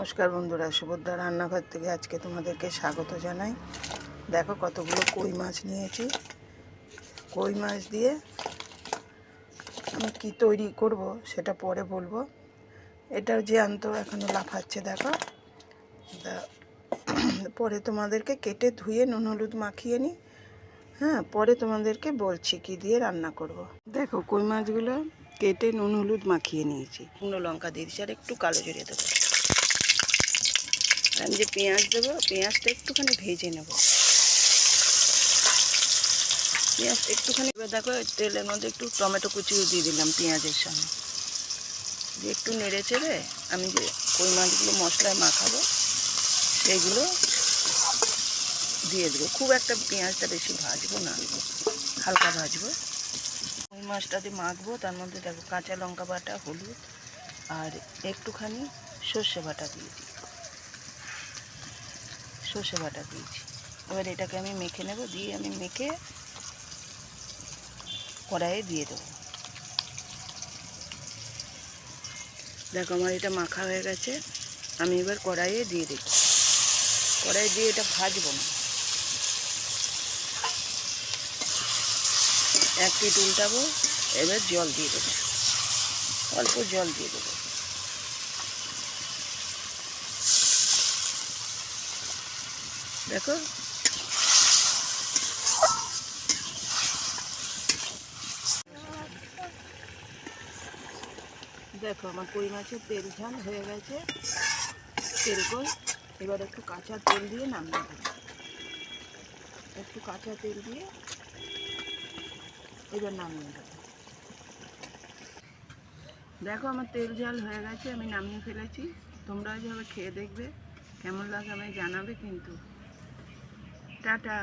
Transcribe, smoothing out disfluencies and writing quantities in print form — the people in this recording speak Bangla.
নমস্কার বন্ধুরা, সুভদ্রা রান্নাঘর থেকে আজকে তোমাদেরকে স্বাগত জানাই। দেখো কতগুলো কই মাছ নিয়েছি। কই মাছ দিয়ে আমি কি তৈরি করব সেটা পরে বলবো। এটাও জ্যান্ত এখনও লাফাচ্ছে দেখো। পরে তোমাদেরকে কেটে ধুয়ে নুন হলুদ মাখিয়ে নিই। পরে তোমাদেরকে বলছি কি দিয়ে রান্না করব। দেখো কই মাছগুলো কেটে নুন হলুদ মাখিয়ে নিয়েছি। শুকনো লঙ্কা দিয়ে দিচ্ছি আর একটু কালো জিরে দেবো। আমি যে পেঁয়াজ দেবো, পেঁয়াজটা একটুখানি ভেজে নেব। পেঁয়াজটা একটুখানি দেখো, তেলের মধ্যে একটু টমেটো কুচিও দিয়ে দিলাম পেঁয়াজের সঙ্গে দিয়ে একটু নেড়ে চেড়ে আমি যে কই মাছগুলো মশলায় মাখাবো সেইগুলো দিয়ে দেবো। খুব একটা পেঁয়াজটা বেশি ভাজবো না, হালকা ভাজবো। কই মাছটা দিয়ে মাখবো, তার মধ্যে দেখো কাঁচা লঙ্কা বাটা, হলুদ আর একটুখানি সর্ষে বাটা দিয়েছি। সর্ষে বাটা দিয়েছি। এবার এটাকে আমি মেখে নেব, দিয়ে আমি মেখে কড়াইয়ে দিয়ে দেবো। দেখো আমার এটা মাখা হয়ে গেছে। আমি এবার কড়াইয়ে দিয়ে দিই। কড়াইয়ে দিয়ে এটা ভাজবো না, এক পিঠ উল্টাবো। এবার জল দিয়ে দেবো, অল্প জল দিয়ে দেবো। দেখো দেখো আমার কই মাছের তেল ঝাল হয়ে গেছে। তেল কই এবার একটু কাঁচা তেল দিয়ে নামিয়ে দেবো। একটু কাঁচা তেল দিয়ে এবার নামিয়ে দেবো। দেখো আমার তেল ঝাল হয়ে গেছে, আমি নামিয়ে ফেলেছি। তোমরা যেভাবে খেয়ে দেখবে, কেমন লাগে আমায় জানাবে কিন্তু। টাটা।